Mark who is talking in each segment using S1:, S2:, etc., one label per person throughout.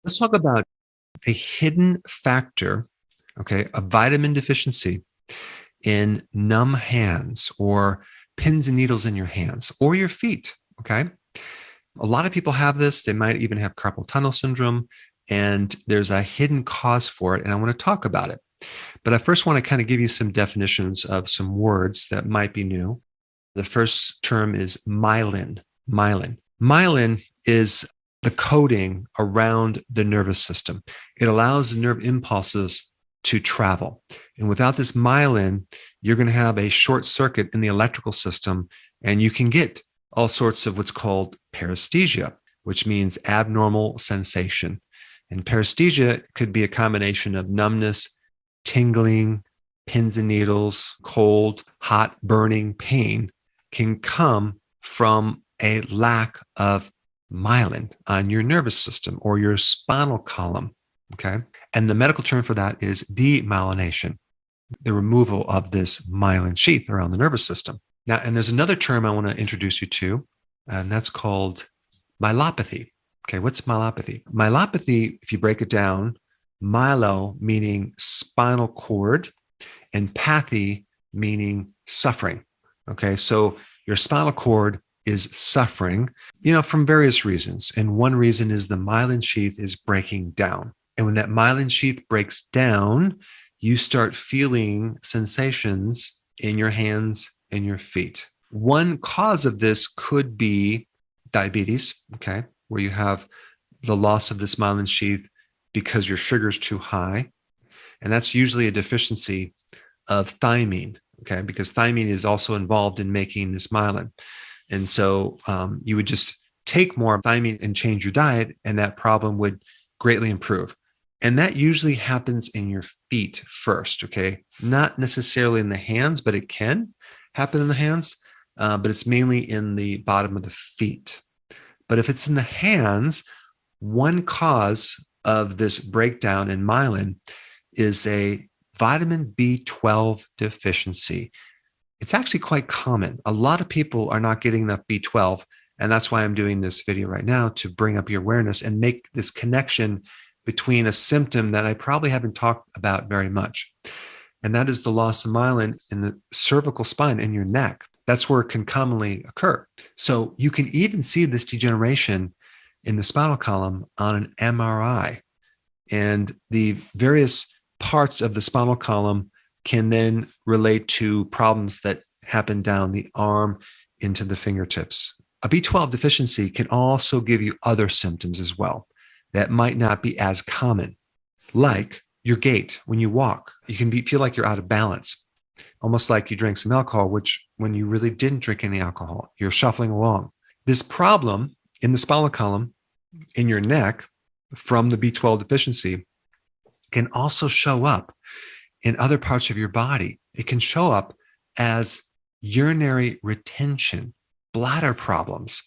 S1: Let's talk about a hidden factor, okay, a vitamin deficiency in numb hands or pins and needles in your hands or your feet, okay? A lot of people have this. They might even have carpal tunnel syndrome, and there's a hidden cause for it, and I want to talk about it. But I first want to kind of give you some definitions of some words that might be new. The first term is myelin. Myelin. Myelin is the coating around the nervous system. It allows the nerve impulses to travel. And without this myelin, you're going to have a short circuit in the electrical system, and you can get all sorts of what's called paresthesia, which means abnormal sensation. And paresthesia could be a combination of numbness, tingling, pins and needles, cold, hot, burning, pain can come from a lack of myelin on your nervous system or your spinal column. Okay. And the medical term for that is demyelination, the removal of this myelin sheath around the nervous system. Now, and there's another term I want to introduce you to, and that's called myelopathy. Okay. What's myelopathy? Myelopathy, if you break it down, myelo meaning spinal cord and pathy meaning suffering. Okay. So your spinal cord is suffering, from various reasons. And one reason is the myelin sheath is breaking down. And when that myelin sheath breaks down, you start feeling sensations in your hands and your feet. One cause of this could be diabetes, okay, where you have the loss of this myelin sheath because your sugar's too high. And that's usually a deficiency of thiamine, okay, because thiamine is also involved in making this myelin. And so you would just take more thiamine and change your diet, and that problem would greatly improve. And that usually happens in your feet first, okay? Not necessarily in the hands, but it can happen in the hands, but it's mainly in the bottom of the feet. But if it's in the hands, one cause of this breakdown in myelin is a vitamin B12 deficiency. It's actually quite common. A lot of people are not getting enough B12, and that's why I'm doing this video right now to bring up your awareness and make this connection between a symptom that I probably haven't talked about very much. And that is the loss of myelin in the cervical spine in your neck. That's where it can commonly occur. So you can even see this degeneration in the spinal column on an MRI. And the various parts of the spinal column can then relate to problems that happen down the arm into the fingertips. A B12 deficiency can also give you other symptoms as well that might not be as common, like your gait when you walk. You can feel like you're out of balance, almost like you drank some alcohol, which when you really didn't drink any alcohol, you're shuffling along. This problem in the spinal column, in your neck, from the B12 deficiency can also show up in other parts of your body. It can show up as urinary retention, bladder problems.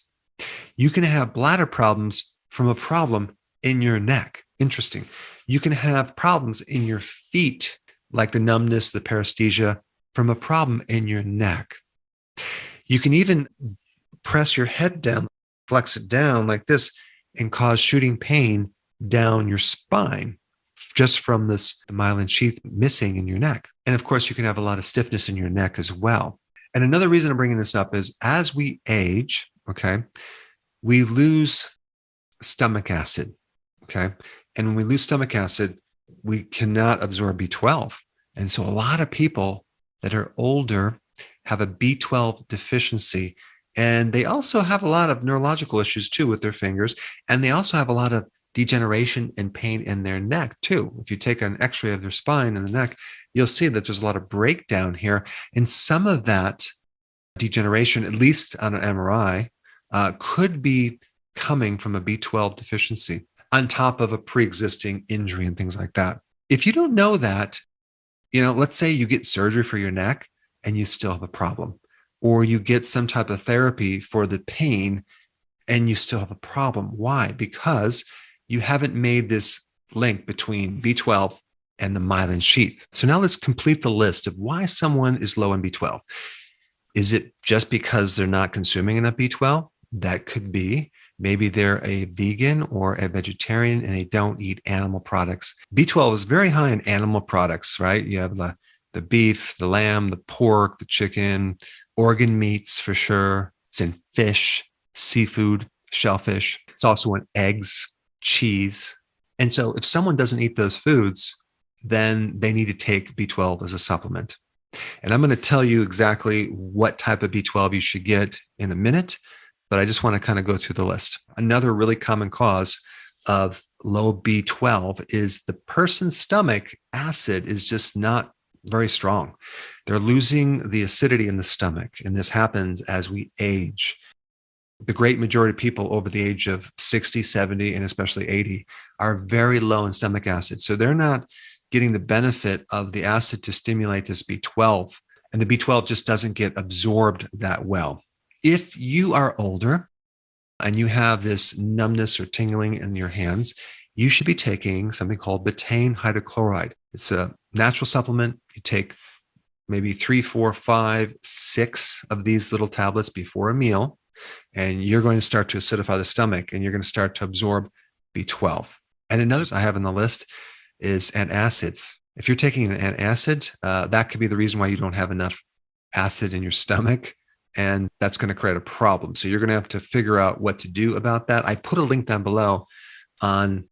S1: You can have bladder problems from a problem in your neck. Interesting. You can have problems in your feet, like the numbness, the paresthesia, from a problem in your neck. You can even press your head down, flex it down like this, and cause shooting pain down your spine just from this myelin sheath missing in your neck. And of course, you can have a lot of stiffness in your neck as well. And another reason I'm bringing this up is as we age, okay, we lose stomach acid, okay? And when we lose stomach acid, we cannot absorb B12. And so a lot of people that are older have a B12 deficiency. And they also have a lot of neurological issues too with their fingers. And they also have a lot of degeneration and pain in their neck too. If you take an x-ray of their spine and the neck, you'll see that there's a lot of breakdown here. And some of that degeneration, at least on an MRI, could be coming from a B12 deficiency on top of a pre-existing injury and things like that. If you don't know that, let's say you get surgery for your neck and you still have a problem, or you get some type of therapy for the pain and you still have a problem. Why? Because you haven't made this link between B12 and the myelin sheath. So now let's complete the list of why someone is low in B12. Is it just because they're not consuming enough B12? That could be. Maybe they're a vegan or a vegetarian and they don't eat animal products. B12 is very high in animal products, right? You have the beef, the lamb, the pork, the chicken, organ meats for sure. It's in fish, seafood, shellfish. It's also in eggs, cheese. And so if someone doesn't eat those foods, then they need to take B12 as a supplement. And I'm going to tell you exactly what type of B12 you should get in a minute, but I just want to kind of go through the list. Another really common cause of low B12 is the person's stomach acid is just not very strong. They're losing the acidity in the stomach, and this happens as we age. The great majority of people over the age of 60, 70, and especially 80 are very low in stomach acid. So they're not getting the benefit of the acid to stimulate this B12, and the B12 just doesn't get absorbed that well. If you are older and you have this numbness or tingling in your hands, you should be taking something called betaine hydrochloride. It's a natural supplement. You take maybe 3, 4, 5, 6 of these little tablets before a meal, and you're going to start to acidify the stomach and you're going to start to absorb B12. And another I have on the list is antacids. If you're taking an antacid, that could be the reason why you don't have enough acid in your stomach, and that's going to create a problem. So you're going to have to figure out what to do about that. I put a link down below on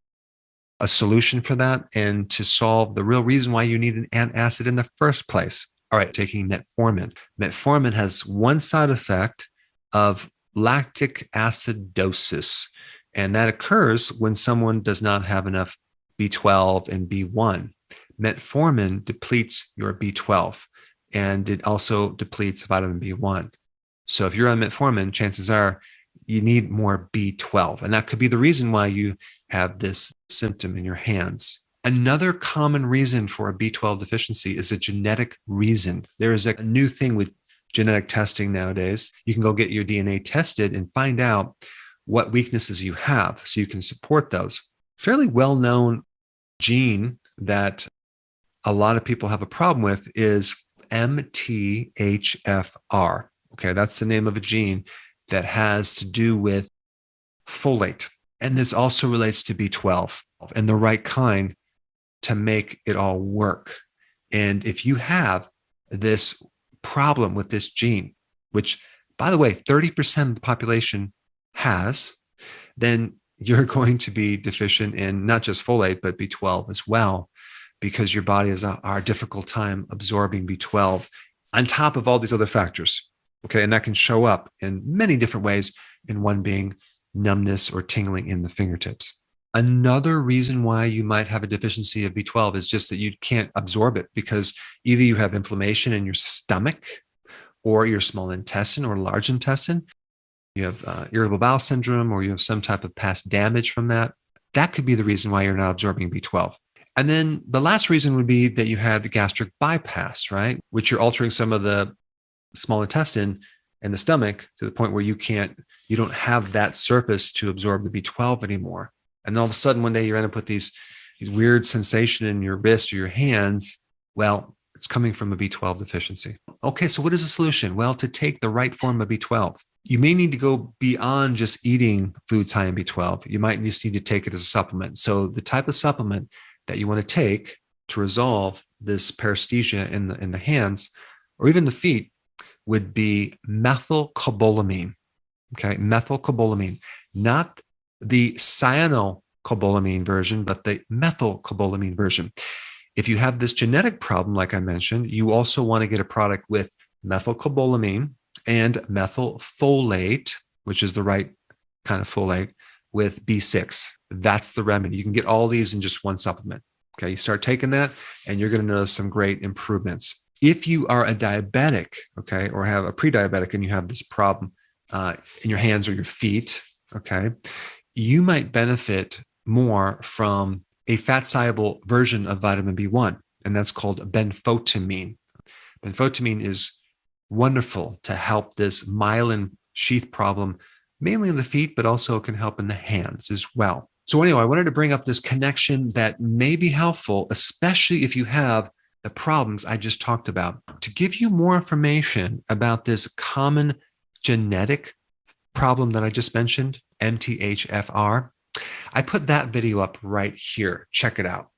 S1: a solution for that and to solve the real reason why you need an antacid in the first place. All right, taking metformin. Metformin has one side effect of lactic acidosis, and that occurs when someone does not have enough B12 and B1. Metformin depletes your B12, and it also depletes vitamin B1. So if you're on metformin, chances are you need more B12, and that could be the reason why you have this symptom in your hands. Another common reason for a B12 deficiency is a genetic reason. There is a new thing with genetic testing nowadays. You can go get your DNA tested and find out what weaknesses you have so you can support those. Fairly well-known gene that a lot of people have a problem with is MTHFR. Okay, that's the name of a gene that has to do with folate. And this also relates to B12 and the right kind to make it all work. And if you have this problem with this gene, which, by the way, 30% of the population has, then you're going to be deficient in not just folate, but B12 as well, because your body has a difficult time absorbing B12 on top of all these other factors. Okay, and that can show up in many different ways, and one being numbness or tingling in the fingertips. Another reason why you might have a deficiency of B12 is just that you can't absorb it because either you have inflammation in your stomach or your small intestine or large intestine. You have irritable bowel syndrome, or you have some type of past damage from that. That could be the reason why you're not absorbing B12. And then the last reason would be that you had gastric bypass, right? Which you're altering some of the small intestine and the stomach to the point where you don't have that surface to absorb the B12 anymore. And all of a sudden, one day you end up with these weird sensation in your wrist or your hands. Well, it's coming from a B12 deficiency. Okay, so what is the solution? Well, to take the right form of B12, you may need to go beyond just eating foods high in B12. You might just need to take it as a supplement. So the type of supplement that you want to take to resolve this paresthesia in the hands or even the feet would be methylcobalamin. Okay, methylcobalamin, not the cyanocobalamin version, but the methylcobalamin version. If you have this genetic problem, like I mentioned, you also want to get a product with methylcobalamin and methylfolate, which is the right kind of folate, with B6. That's the remedy. You can get all these in just one supplement. Okay, you start taking that and you're going to notice some great improvements. If you are a diabetic, okay, or have a pre-diabetic and you have this problem in your hands or your feet, okay, you might benefit more from a fat-soluble version of vitamin B1, and that's called benfotiamine. Benfotiamine is wonderful to help this myelin sheath problem, mainly in the feet, but also can help in the hands as well. So anyway, I wanted to bring up this connection that may be helpful, especially if you have the problems I just talked about. To give you more information about this common genetic problem that I just mentioned MTHFR. I put that video up right here. Check it out.